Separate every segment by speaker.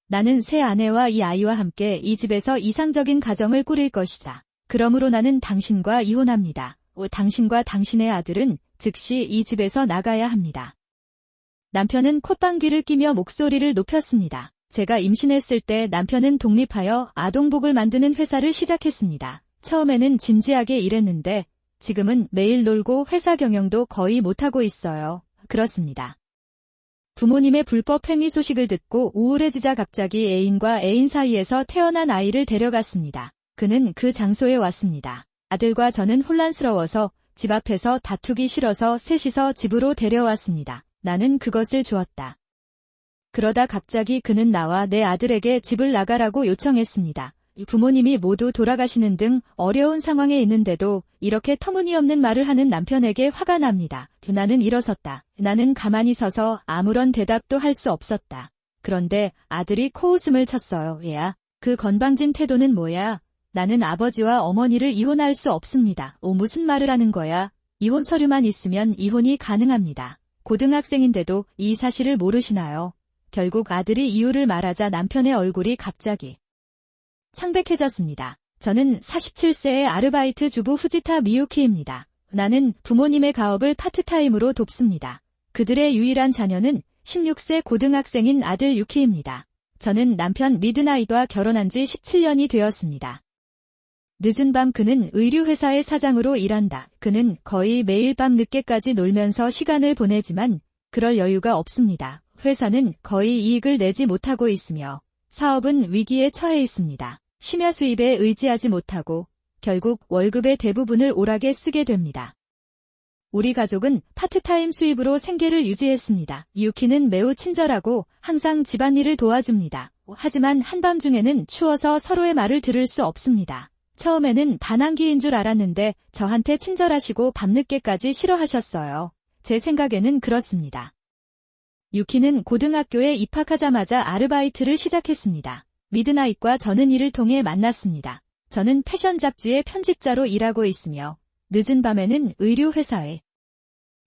Speaker 1: 나는 새 아내와 이 아이와 함께 이 집에서 이상적인 가정을 꾸릴 것이다. 그러므로 나는 당신과 이혼합니다. 당신과 당신의 아들은 즉시 이 집에서 나가야 합니다. 남편은 콧방귀를 끼며 목소리를 높였습니다. 제가 임신했을 때 남편은 독립하여 아동복을 만드는 회사를 시작했습니다. 처음에는 진지하게 일했는데 지금은 매일 놀고 회사 경영도 거의 못하고 있어요. 그렇습니다. 부모님의 불법 행위 소식을 듣고 우울해지자 갑자기 애인과 애인 사이에서 태어난 아이를 데려갔습니다. 그는 그 장소에 왔습니다. 아들과 저는 혼란스러워서 집 앞에서 다투기 싫어서 셋이서 집으로 데려왔습니다. 나는 그것을 주었다. 그러다 갑자기 그는 나와 내 아들에게 집을 나가라고 요청했습니다. 부모님이 모두 돌아가시는 등 어려운 상황에 있는데도 이렇게 터무니없는 말을 하는 남편에게 화가 납니다. 나는 일어섰다. 나는 가만히 서서 아무런 대답도 할 수 없었다. 그런데 아들이 코웃음을 쳤어요. 얘야, 그 건방진 태도는 뭐야? 나는 아버지와 어머니를 이혼할 수 없습니다. 무슨 말을 하는 거야? 이혼 서류만 있으면 이혼이 가능합니다. 고등학생인데도 이 사실을 모르시나요? 결국 아들이 이유를 말하자 남편의 얼굴이 갑자기 창백해졌습니다. 저는 47세의 아르바이트 주부 후지타 미유키입니다. 나는 부모님의 가업을 파트타임으로 돕습니다. 그들의 유일한 자녀는 16세 고등학생인 아들 유키입니다. 저는 남편 미드나잇과 결혼한 지 17년이 되었습니다. 늦은 밤 그는 의류회사의 사장으로 일한다. 그는 거의 매일 밤 늦게까지 놀면서 시간을 보내지만 그럴 여유가 없습니다. 회사는 거의 이익을 내지 못하고 있으며 사업은 위기에 처해 있습니다. 심야 수입에 의지하지 못하고 결국 월급의 대부분을 오락에 쓰게 됩니다. 우리 가족은 파트타임 수입으로 생계를 유지했습니다. 유키는 매우 친절하고 항상 집안일을 도와줍니다. 하지만 한밤중에는 추워서 서로의 말을 들을 수 없습니다. 처음에는 반항기인 줄 알았는데 저한테 친절하시고 밤늦게까지 싫어하셨어요. 제 생각에는 그렇습니다. 유키는 고등학교에 입학하자마자 아르바이트를 시작했습니다. 미드나잇과 저는 이를 통해 만났습니다. 저는 패션 잡지의 편집자로 일하고 있으며 늦은 밤에는 의류회사의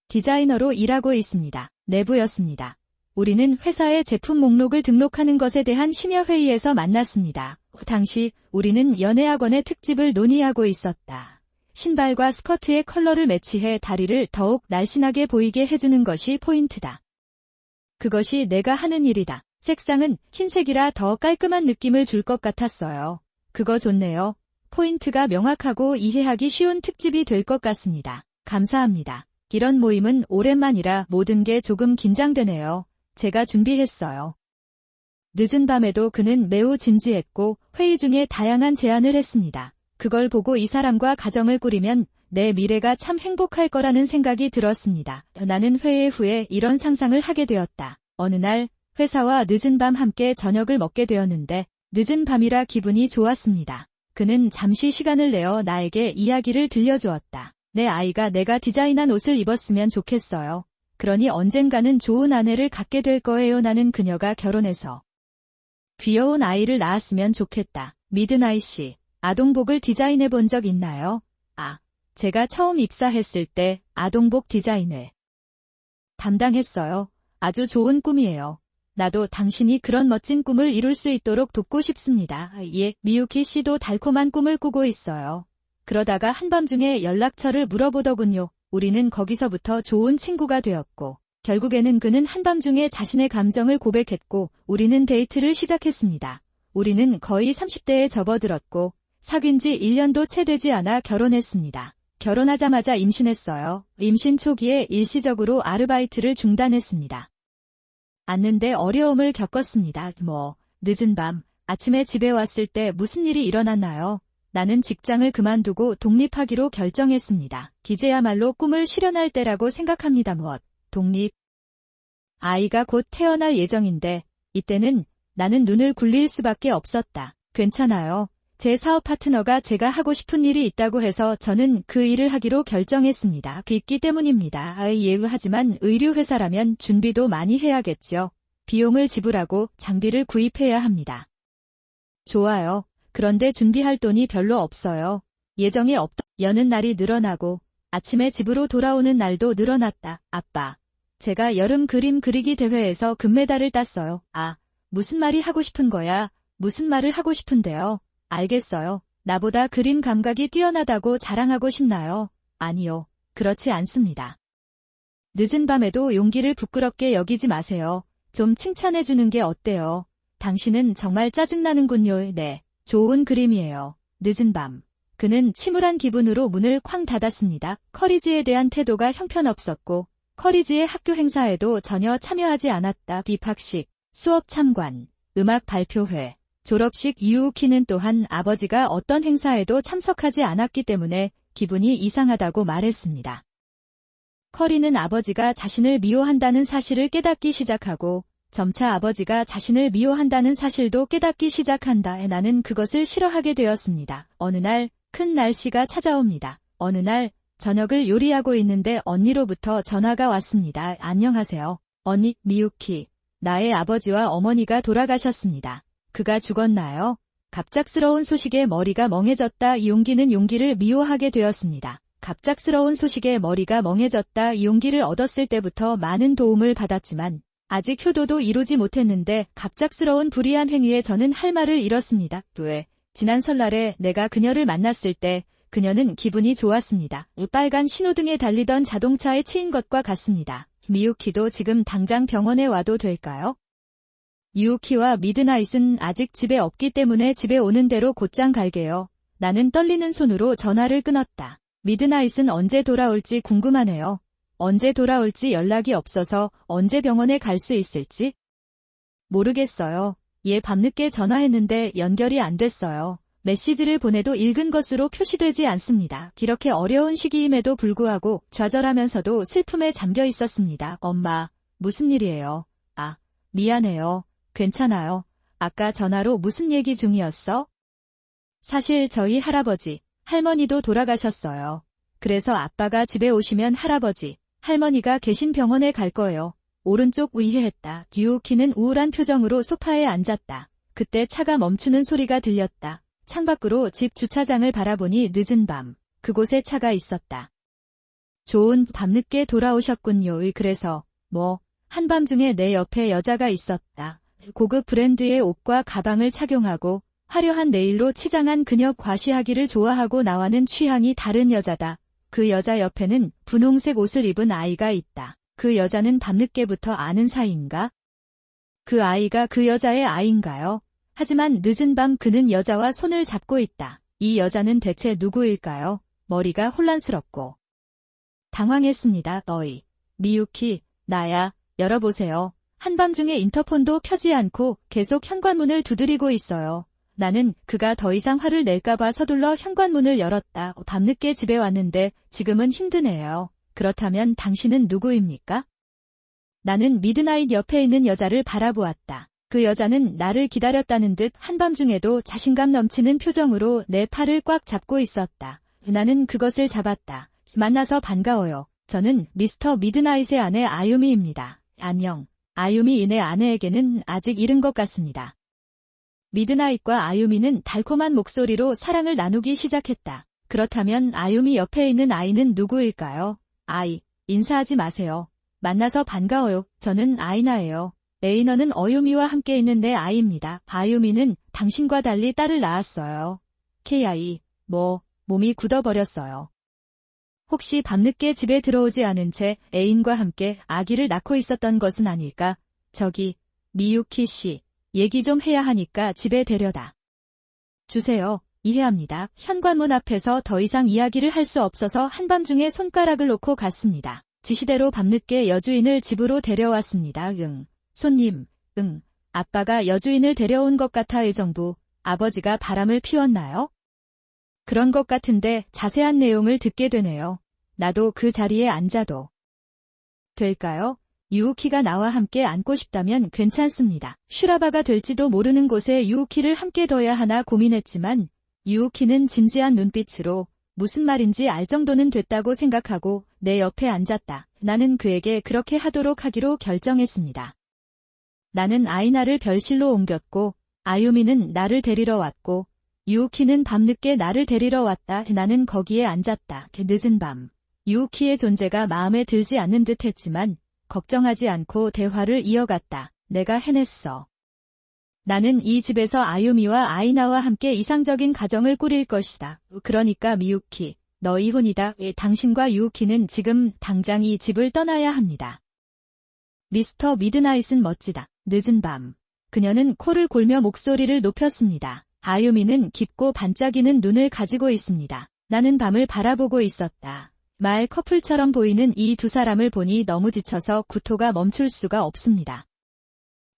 Speaker 1: 디자이너로 일하고 있습니다. 내부였습니다. 우리는 회사의 제품 목록을 등록하는 것에 대한 심야회의에서 만났습니다. 당시 우리는 연애학원의 특집을 논의하고 있었다. 신발과 스커트의 컬러를 매치해 다리를 더욱 날씬하게 보이게 해주는 것이 포인트다. 그것이 내가 하는 일이다. 색상은 흰색이라 더 깔끔한 느낌을 줄 것 같았어요. 그거 좋네요. 포인트가 명확하고 이해하기 쉬운 특집이 될 것 같습니다. 감사합니다. 이런 모임은 오랜만이라 모든 게 조금 긴장되네요. 제가 준비했어요. 늦은 밤에도 그는 매우 진지했고 회의 중에 다양한 제안을 했습니다. 그걸 보고 이 사람과 가정을 꾸리면 내 미래가 참 행복할 거라는 생각이 들었습니다. 나는 회의 후에 이런 상상을 하게 되었다. 어느 날 회사와 늦은 밤 함께 저녁을 먹게 되었는데 늦은 밤이라 기분이 좋았습니다. 그는 잠시 시간을 내어 나에게 이야기를 들려주었다. 내 아이가 내가 디자인한 옷을 입었으면 좋겠어요. 그러니 언젠가는 좋은 아내를 갖게 될 거예요. 나는 그녀가 결혼해서 귀여운 아이를 낳았으면 좋겠다. 미드나잇 씨, 아동복을 디자인해 본 적 있나요? 제가 처음 입사했을 때 아동복 디자인을 담당했어요. 아주 좋은 꿈이에요. 나도 당신이 그런 멋진 꿈을 이룰 수 있도록 돕고 싶습니다. 예, 미유키 씨도 달콤한 꿈을 꾸고 있어요. 그러다가 한밤중에 연락처를 물어보더군요. 우리는 거기서부터 좋은 친구가 되었고 결국에는 그는 한밤중에 자신의 감정을 고백했고 우리는 데이트를 시작했습니다. 우리는 거의 30대에 접어들었고 사귄 지 1년도 채 되지 않아 결혼했습니다. 결혼하자마자 임신했어요. 임신 초기에 일시적으로 아르바이트를 중단했습니다. 앉는데 어려움을 겪었습니다. 늦은 밤, 아침에 집에 왔을 때 무슨 일이 일어났나요? 나는 직장을 그만두고 독립하기로 결정했습니다. 이제야말로 꿈을 실현할 때라고 생각합니다. 독립. 아이가 곧 태어날 예정인데 이때는 나는 눈을 굴릴 수밖에 없었다. 괜찮아요. 제 사업 파트너가 제가 하고 싶은 일이 있다고 해서 저는 그 일을 하기로 결정했습니다. 있기 때문입니다. 하지만 의류회사라면 준비도 많이 해야겠죠. 비용을 지불하고 장비를 구입해야 합니다. 좋아요. 그런데 준비할 돈이 별로 없어요. 예정에 없던 여는 날이 늘어나고 아침에 집으로 돌아오는 날도 늘어났다. 아빠, 제가 여름 그림 그리기 대회에서 금메달을 땄어요. 무슨 말이 하고 싶은 거야? 무슨 말을 하고 싶은데요? 알겠어요. 나보다 그림 감각이 뛰어나다고 자랑하고 싶나요? 아니요. 그렇지 않습니다. 늦은 밤에도 용기를 부끄럽게 여기지 마세요. 좀 칭찬해주는 게 어때요? 당신은 정말 짜증나는군요. 네. 좋은 그림이에요. 늦은 밤. 그는 침울한 기분으로 문을 쾅 닫았습니다. 커리지에 대한 태도가 형편없었고 커리지의 학교 행사에도 전혀 참여하지 않았다. 입학식, 수업 참관, 음악 발표회, 졸업식. 유우키는 또한 아버지가 어떤 행사에도 참석하지 않았기 때문에 기분이 이상하다고 말했습니다. 커리는 아버지가 자신을 미워한다는 사실을 깨닫기 시작하고 점차 아버지가 자신을 미워한다는 사실도 깨닫기 시작한다. 나는 그것을 싫어하게 되었습니다. 어느 날 큰 날씨가 찾아옵니다. 어느 날 저녁을 요리하고 있는데 언니로부터 전화가 왔습니다. 안녕하세요. 언니, 미유키. 나의 아버지와 어머니가 돌아가셨습니다. 그가 죽었나요? 갑작스러운 소식에 머리가 멍해졌다. 용기는 용기를 미워하게 되었습니다. 갑작스러운 소식에 머리가 멍해졌다. 용기를 얻었을 때부터 많은 도움을 받았지만 아직 효도도 이루지 못했는데 갑작스러운 불의한 행위에 저는 할 말을 잃었습니다. 왜? 지난 설날에 내가 그녀를 만났을 때 그녀는 기분이 좋았습니다. 빨간 신호등에 달리던 자동차에 치인 것과 같습니다. 미유키도 지금 당장 병원에 와도 될까요? 유우키와 미드나잇은 아직 집에 없기 때문에 집에 오는 대로 곧장 갈게요. 나는 떨리는 손으로 전화를 끊었다. 미드나잇은 언제 돌아올지 궁금하네요. 언제 돌아올지 연락이 없어서 언제 병원에 갈 수 있을지? 모르겠어요. 얘 밤늦게 전화했는데 연결이 안 됐어요. 메시지를 보내도 읽은 것으로 표시되지 않습니다. 이렇게 어려운 시기임에도 불구하고 좌절하면서도 슬픔에 잠겨 있었습니다. 엄마, 무슨 일이에요? 아, 미안해요. 괜찮아요. 아까 전화로 무슨 얘기 중이었어? 사실 저희 할아버지, 할머니도 돌아가셨어요. 그래서 아빠가 집에 오시면 할아버지, 할머니가 계신 병원에 갈 거예요. 오른쪽 위에 했다. 유우키는 우울한 표정으로 소파에 앉았다. 그때 차가 멈추는 소리가 들렸다. 창밖으로 집 주차장을 바라보니 늦은 밤, 그곳에 차가 있었다. 좋은 밤늦게 돌아오셨군요. 그래서 한밤중에 내 옆에 여자가 있었다. 고급 브랜드의 옷과 가방을 착용하고 화려한 네일로 치장한 그녀. 과시하기를 좋아하고 나와는 취향이 다른 여자다. 그 여자 옆에는 분홍색 옷을 입은 아이가 있다. 그 여자는 밤늦게부터 아는 사이인가? 그 아이가 그 여자의 아이인가요? 하지만 늦은 밤 그는 여자와 손을 잡고 있다. 이 여자는 대체 누구일까요? 머리가 혼란스럽고 당황했습니다. 너희. 미유키, 나야. 열어보세요. 한밤중에 인터폰도 켜지 않고 계속 현관문을 두드리고 있어요. 나는 그가 더 이상 화를 낼까봐 서둘러 현관문을 열었다. 밤늦게 집에 왔는데 지금은 힘드네요. 그렇다면 당신은 누구입니까? 나는 미드나잇 옆에 있는 여자를 바라보았다. 그 여자는 나를 기다렸다는 듯 한밤중에도 자신감 넘치는 표정으로 내 팔을 꽉 잡고 있었다. 나는 그것을 잡았다. 만나서 반가워요. 저는 미스터 미드나잇의 아내 아유미입니다. 안녕. 아유미. 내 아내에게는 아직 이른 것 같습니다. 미드나잇과 아유미는 달콤한 목소리로 사랑을 나누기 시작했다. 그렇다면 아유미 옆에 있는 아이는 누구일까요? 아이, 인사하지 마세요. 만나서 반가워요. 저는 아이나예요. 에이너는 어유미와 함께 있는 내 아이입니다. 아유미는 당신과 달리 딸을 낳았어요. KI, 몸이 굳어버렸어요. 혹시 밤늦게 집에 들어오지 않은 채 애인과 함께 아기를 낳고 있었던 것은 아닐까? 저기, 미유키 씨, 얘기 좀 해야 하니까 집에 데려다 주세요. 이해합니다. 현관문 앞에서 더 이상 이야기를 할 수 없어서 한밤중에 손가락을 놓고 갔습니다. 지시대로 밤늦게 여주인을 집으로 데려왔습니다. 손님, 아빠가 여주인을 데려온 것 같아. 의정부, 아버지가 바람을 피웠나요? 그런 것 같은데 자세한 내용을 듣게 되네요. 나도 그 자리에 앉아도 될까요? 유우키가 나와 함께 앉고 싶다면 괜찮습니다. 슈라바가 될지도 모르는 곳에 유우키를 함께 둬야 하나 고민했지만 유우키는 진지한 눈빛으로 무슨 말인지 알 정도는 됐다고 생각하고 내 옆에 앉았다. 나는 그에게 그렇게 하도록 하기로 결정했습니다. 나는 아이나를 별실로 옮겼고 아유미는 나를 데리러 왔고 유우키는 밤늦게 나를 데리러 왔다. 나는 거기에 앉았다. 늦은 밤. 유우키의 존재가 마음에 들지 않는 듯 했지만 걱정하지 않고 대화를 이어갔다. 내가 해냈어. 나는 이 집에서 아유미와 아이나와 함께 이상적인 가정을 꾸릴 것이다. 그러니까 미유키, 너 이혼이다. 당신과 유우키는 지금 당장 이 집을 떠나야 합니다. 미스터 미드나잇은 멋지다. 늦은 밤. 그녀는 코를 골며 목소리를 높였습니다. 아유미는 깊고 반짝이는 눈을 가지고 있습니다. 나는 밤을 바라보고 있었다. 말 커플처럼 보이는 이 두 사람을 보니 너무 지쳐서 구토가 멈출 수가 없습니다.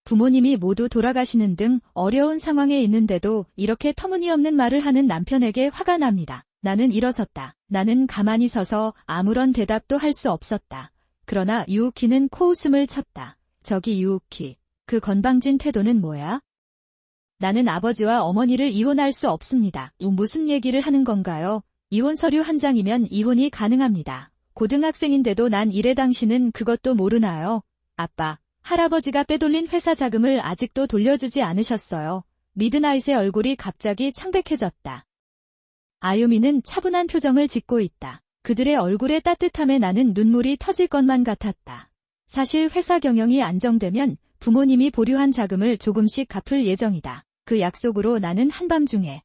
Speaker 1: 부모님이 모두 돌아가시는 등 어려운 상황에 있는데도 이렇게 터무니없는 말을 하는 남편에게 화가 납니다. 나는 일어섰다. 나는 가만히 서서 아무런 대답도 할 수 없었다. 그러나 유우키는 코웃음을 쳤다. 저기 유우키, 그 건방진 태도는 뭐야? 나는 아버지와 어머니를 이혼할 수 없습니다. 무슨 얘기를 하는 건가요? 이혼 서류 한 장이면 이혼이 가능합니다. 고등학생인데도 난 이래 당신은 그것도 모르나요? 아빠, 할아버지가 빼돌린 회사 자금을 아직도 돌려주지 않으셨어요. 미드나잇의 얼굴이 갑자기 창백해졌다. 아유미는 차분한 표정을 짓고 있다. 그들의 얼굴의 따뜻함에 나는 눈물이 터질 것만 같았다. 사실 회사 경영이 안정되면 부모님이 보류한 자금을 조금씩 갚을 예정이다. 그 약속으로 나는 한밤중에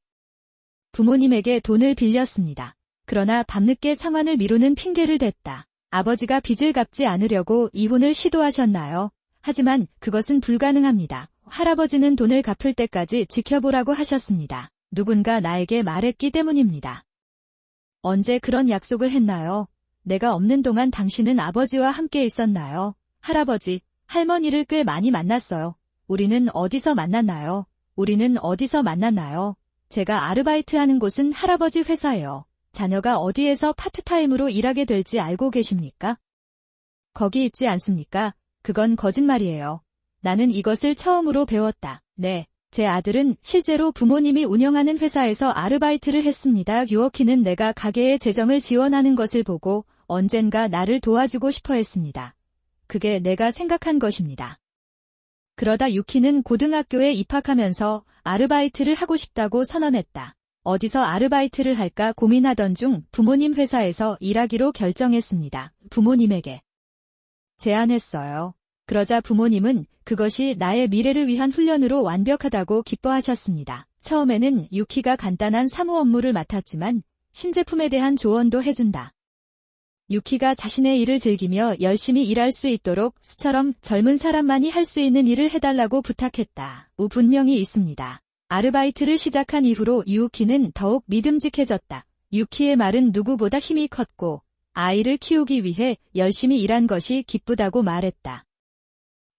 Speaker 1: 부모님에게 돈을 빌렸습니다. 그러나 밤늦게 상환을 미루는 핑계를 댔다. 아버지가 빚을 갚지 않으려고 이혼을 시도하셨나요? 하지만 그것은 불가능합니다. 할아버지는 돈을 갚을 때까지 지켜보라고 하셨습니다. 누군가 나에게 말했기 때문입니다. 언제 그런 약속을 했나요? 내가 없는 동안 당신은 아버지와 함께 있었나요? 할아버지, 할머니를 꽤 많이 만났어요. 우리는 어디서 만났나요? 제가 아르바이트하는 곳은 할아버지 회사예요. 자녀가 어디에서 파트타임으로 일하게 될지 알고 계십니까? 거기 있지 않습니까? 그건 거짓말이에요. 나는 이것을 처음으로 배웠다. 네, 제 아들은 실제로 부모님이 운영하는 회사에서 아르바이트를 했습니다. 유어키는 내가 가게의 재정을 지원하는 것을 보고 언젠가 나를 도와주고 싶어 했습니다. 그게 내가 생각한 것입니다. 그러다 유키는 고등학교에 입학하면서 아르바이트를 하고 싶다고 선언했다. 어디서 아르바이트를 할까 고민하던 중 부모님 회사에서 일하기로 결정했습니다. 부모님에게 제안했어요. 그러자 부모님은 그것이 나의 미래를 위한 훈련으로 완벽하다고 기뻐하셨습니다. 처음에는 유키가 간단한 사무 업무를 맡았지만 신제품에 대한 조언도 해준다. 유키가 자신의 일을 즐기며 열심히 일할 수 있도록 스처럼 젊은 사람만이 할 수 있는 일을 해달라고 부탁했다. 분명히 있습니다. 아르바이트를 시작한 이후로 유키는 더욱 믿음직해졌다. 유키의 말은 누구보다 힘이 컸고 아이를 키우기 위해 열심히 일한 것이 기쁘다고 말했다.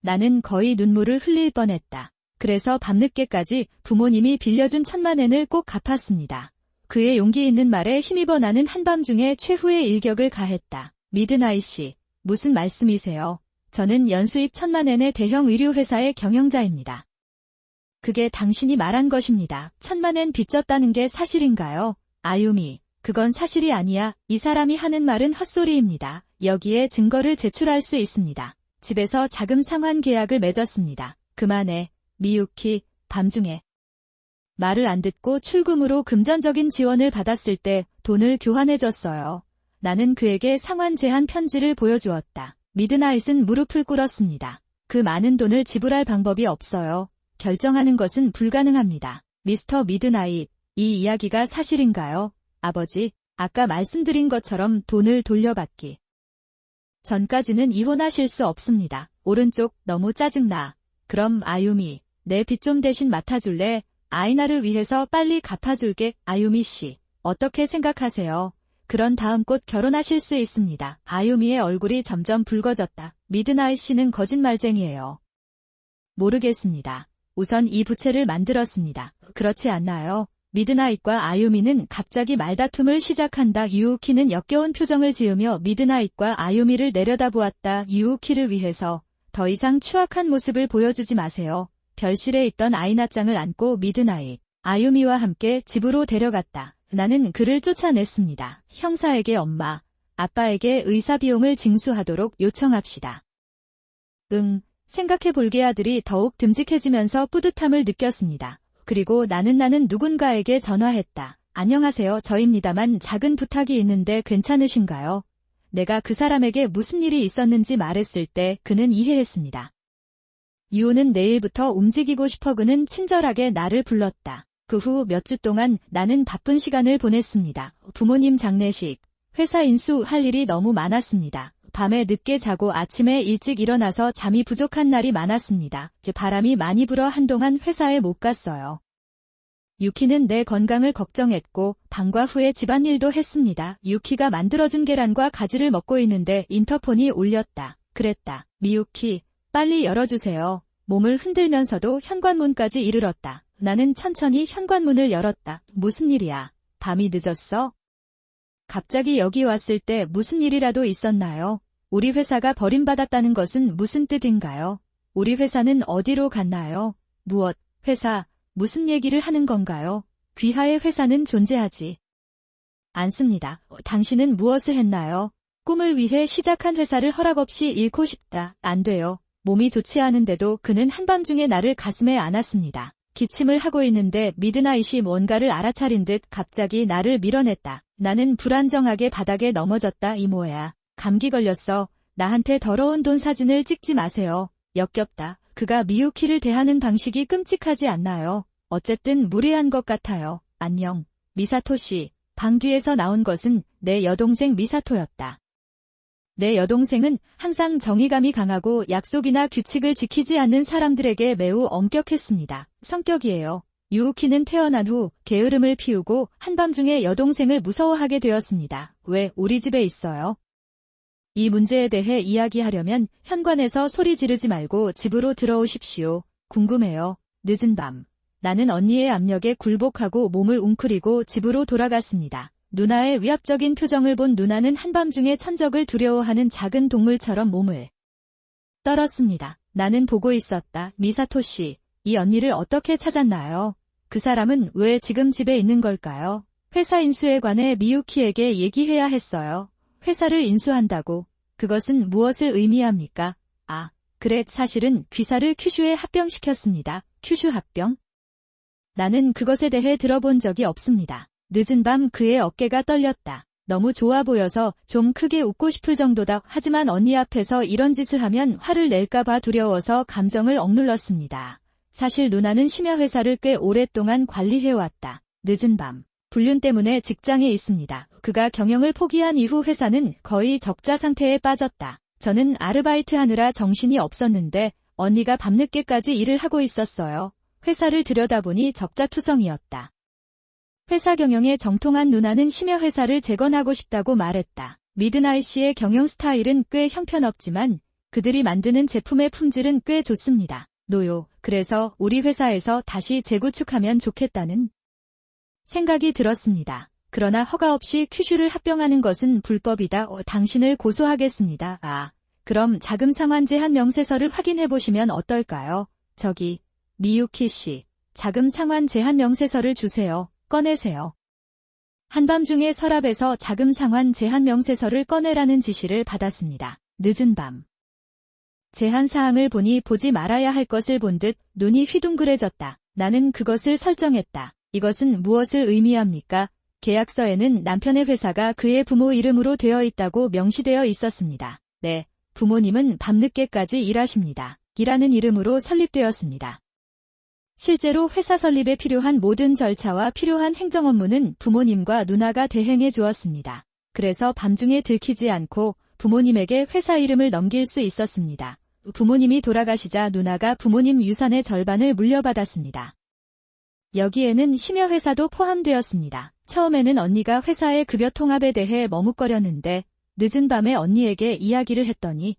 Speaker 1: 나는 거의 눈물을 흘릴 뻔했다. 그래서 밤늦게까지 부모님이 빌려준 10,000엔을 꼭 갚았습니다. 그의 용기 있는 말에 힘입어 나는 한밤중에 최후의 일격을 가했다. 미드나잇 씨, 무슨 말씀이세요? 저는 연수입 1,000,000엔의 대형 의류회사의 경영자입니다. 그게 당신이 말한 것입니다. 1,000,000엔 빚졌다는 게 사실인가요? 아유미, 그건 사실이 아니야. 이 사람이 하는 말은 헛소리입니다. 여기에 증거를 제출할 수 있습니다. 집에서 자금 상환 계약을 맺었습니다. 그만해, 미유키. 밤중에 말을 안 듣고 출금으로 금전적인 지원을 받았을 때 돈을 교환해줬어요. 나는 그에게 상환 제한 편지를 보여주었다. 미드나잇은 무릎을 꿇었습니다. 그 많은 돈을 지불할 방법이 없어요. 결정하는 것은 불가능합니다. 미스터 미드나잇, 이 이야기가 사실인가요? 아버지, 아까 말씀드린 것처럼 돈을 돌려받기 전까지는 이혼하실 수 없습니다. 오른쪽, 너무 짜증나. 그럼 아유미, 내 빚 좀 대신 맡아줄래? 아이나를 위해서 빨리 갚아줄게. 아유미 씨, 어떻게 생각하세요? 그런 다음 곧 결혼하실 수 있습니다. 아유미의 얼굴이 점점 붉어졌다. 미드나잇 씨는 거짓말쟁이에요. 모르겠습니다. 우선 이 부채를 만들었습니다. 그렇지 않나요? 미드나잇과 아유미는 갑자기 말다툼을 시작한다. 유우키는 역겨운 표정을 지으며 미드나잇과 아유미를 내려다보았다. 유우키를 위해서 더 이상 추악한 모습을 보여주지 마세요. 별실에 있던 아이나짱을 안고 미드나잇, 아유미와 함께 집으로 데려갔다. 나는 그를 쫓아냈습니다. 형사에게 엄마, 아빠에게 의사 비용을 징수하도록 요청합시다. 생각해볼게. 아들이 더욱 듬직해지면서 뿌듯함을 느꼈습니다. 그리고 나는 누군가에게 전화했다. 안녕하세요. 저입니다만 작은 부탁이 있는데 괜찮으신가요? 내가 그 사람에게 무슨 일이 있었는지 말했을 때 그는 이해했습니다. 유호는 내일부터 움직이고 싶어 그는 친절하게 나를 불렀다. 그 후 몇 주 동안 나는 바쁜 시간을 보냈습니다. 부모님 장례식, 회사 인수할 일이 너무 많았습니다. 밤에 늦게 자고 아침에 일찍 일어나서 잠이 부족한 날이 많았습니다. 바람이 많이 불어 한동안 회사에 못 갔어요. 유키는 내 건강을 걱정했고 방과 후에 집안일도 했습니다. 유키가 만들어준 계란과 가지를 먹고 있는데 인터폰이 울렸다. 그랬다. 미유키, 빨리 열어주세요. 몸을 흔들면서도 현관문까지 이르렀다. 나는 천천히 현관문을 열었다. 무슨 일이야? 밤이 늦었어? 갑자기 여기 왔을 때 무슨 일이라도 있었나요? 우리 회사가 버림받았다는 것은 무슨 뜻인가요? 우리 회사는 어디로 갔나요? 무엇, 회사, 무슨 얘기를 하는 건가요? 귀하의 회사는 존재하지 않습니다. 당신은 무엇을 했나요? 꿈을 위해 시작한 회사를 허락 없이 잃고 싶다. 안 돼요. 몸이 좋지 않은데도 그는 한밤중에 나를 가슴에 안았습니다. 기침을 하고 있는데 미드나잇이 뭔가를 알아차린 듯 갑자기 나를 밀어냈다. 나는 불안정하게 바닥에 넘어졌다. 이모야. 감기 걸렸어. 나한테 더러운 돈 사진을 찍지 마세요. 역겹다. 그가 미유키를 대하는 방식이 끔찍하지 않나요? 어쨌든 무례한 것 같아요. 안녕. 미사토 씨. 방 뒤에서 나온 것은 내 여동생 미사토였다. 내 여동생은 항상 정의감이 강하고 약속이나 규칙을 지키지 않는 사람들에게 매우 엄격했습니다. 성격이에요. 유우키는 태어난 후 게으름을 피우고 한밤중에 여동생을 무서워하게 되었습니다. 왜 우리 집에 있어요? 이 문제에 대해 이야기하려면 현관에서 소리 지르지 말고 집으로 들어오십시오. 궁금해요. 늦은 밤. 나는 언니의 압력에 굴복하고 몸을 웅크리고 집으로 돌아갔습니다. 누나의 위압적인 표정을 본 누나는 한밤중에 천적을 두려워하는 작은 동물처럼 몸을 떨었습니다. 나는 보고 있었다. 미사토 씨, 이 언니를 어떻게 찾았나요? 그 사람은 왜 지금 집에 있는 걸까요? 회사 인수에 관해 미유키에게 얘기해야 했어요. 회사를 인수한다고. 그것은 무엇을 의미합니까? 아, 그래, 사실은 귀사를 큐슈에 합병시켰습니다. 큐슈 합병? 나는 그것에 대해 들어본 적이 없습니다. 늦은 밤 그의 어깨가 떨렸다. 너무 좋아 보여서 좀 크게 웃고 싶을 정도다. 하지만 언니 앞에서 이런 짓을 하면 화를 낼까봐 두려워서 감정을 억눌렀습니다. 사실 누나는 심야회사를 꽤 오랫동안 관리해왔다. 늦은 밤. 불륜 때문에 직장에 있습니다. 그가 경영을 포기한 이후 회사는 거의 적자 상태에 빠졌다. 저는 아르바이트 하느라 정신이 없었는데 언니가 밤늦게까지 일을 하고 있었어요. 회사를 들여다보니 적자투성이었다. 회사 경영에 정통한 누나는 심야회사를 재건하고 싶다고 말했다. 미드나잇씨의 경영 스타일은 꽤 형편없지만 그들이 만드는 제품의 품질은 꽤 좋습니다. 노요. 그래서 우리 회사에서 다시 재구축하면 좋겠다는 생각이 들었습니다. 그러나 허가 없이 큐슈를 합병하는 것은 불법이다. 당신을 고소하겠습니다. 아, 그럼 자금 상환 제한 명세서를 확인해 보시면 어떨까요? 저기, 미유키 씨, 자금 상환 제한 명세서를 주세요. 꺼내세요. 한밤중에 서랍에서 자금 상환 제한 명세서를 꺼내라는 지시를 받았습니다. 늦은 밤. 제한 사항을 보니 보지 말아야 할 것을 본 듯 눈이 휘둥그레졌다. 나는 그것을 설정했다. 이것은 무엇을 의미합니까? 계약서에는 남편의 회사가 그의 부모 이름으로 되어 있다고 명시되어 있었습니다. 네, 부모님은 밤늦게까지 일하십니다. 이라는 이름으로 설립되었습니다. 실제로 회사 설립에 필요한 모든 절차와 필요한 행정 업무는 부모님과 누나가 대행해 주었습니다. 그래서 밤중에 들키지 않고 부모님에게 회사 이름을 넘길 수 있었습니다. 부모님이 돌아가시자 누나가 부모님 유산의 절반을 물려받았습니다. 여기에는 심야회사도 포함되었습니다. 처음에는 언니가 회사의 급여 통합에 대해 머뭇거렸는데 늦은 밤에 언니에게 이야기를 했더니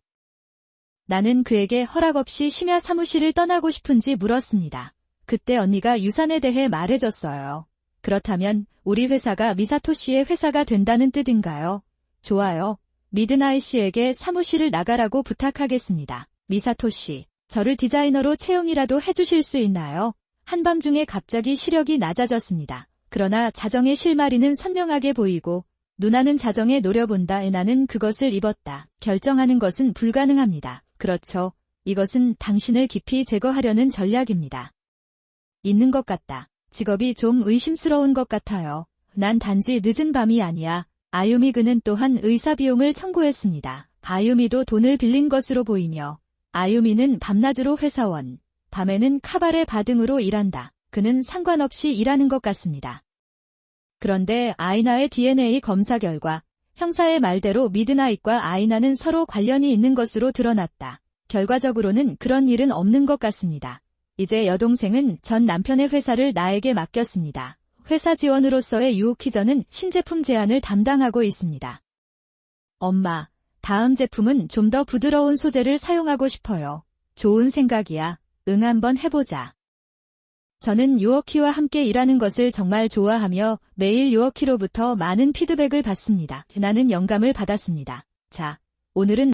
Speaker 1: 나는 그에게 허락 없이 심야 사무실을 떠나고 싶은지 물었습니다. 그때 언니가 유산에 대해 말해줬어요. 그렇다면 우리 회사가 미사토 씨의 회사가 된다는 뜻인가요? 좋아요. 미드나잇 씨에게 사무실을 나가라고 부탁하겠습니다. 미사토 씨, 저를 디자이너로 채용이라도 해주실 수 있나요? 한밤중에 갑자기 시력이 낮아졌습니다. 그러나 자정의 실마리는 선명하게 보이고 누나는 자정에 노려본다. 나는 그것을 입었다. 결정하는 것은 불가능합니다. 그렇죠. 이것은 당신을 깊이 제거하려는 전략입니다. 있는 것 같다. 직업이 좀 의심스러운 것 같아요. 난 단지 늦은 밤이 아니야. 아유미 그는 또한 의사 비용을 청구했습니다. 아유미도 돈을 빌린 것으로 보이며 아유미는 밤낮으로 회사원, 밤에는 카바레 바 등으로 일한다. 그는 상관없이 일하는 것 같습니다. 그런데 아이나의 DNA 검사 결과 형사의 말대로 미드나잇과 아이나는 서로 관련이 있는 것으로 드러났다. 결과적으로는 그런 일은 없는 것 같습니다. 이제 여동생은 전 남편의 회사를 나에게 맡겼습니다. 회사 지원으로서의 유혹키저는 신제품 제안을 담당하고 있습니다. 엄마, 다음 제품은 좀 더 부드러운 소재를 사용하고 싶어요. 좋은 생각이야. 응, 한번 해보자. 저는 유어키와 함께 일하는 것을 정말 좋아하며 매일 유어키로부터 많은 피드백을 받습니다. 나는 영감을 받았습니다. 자, 오늘은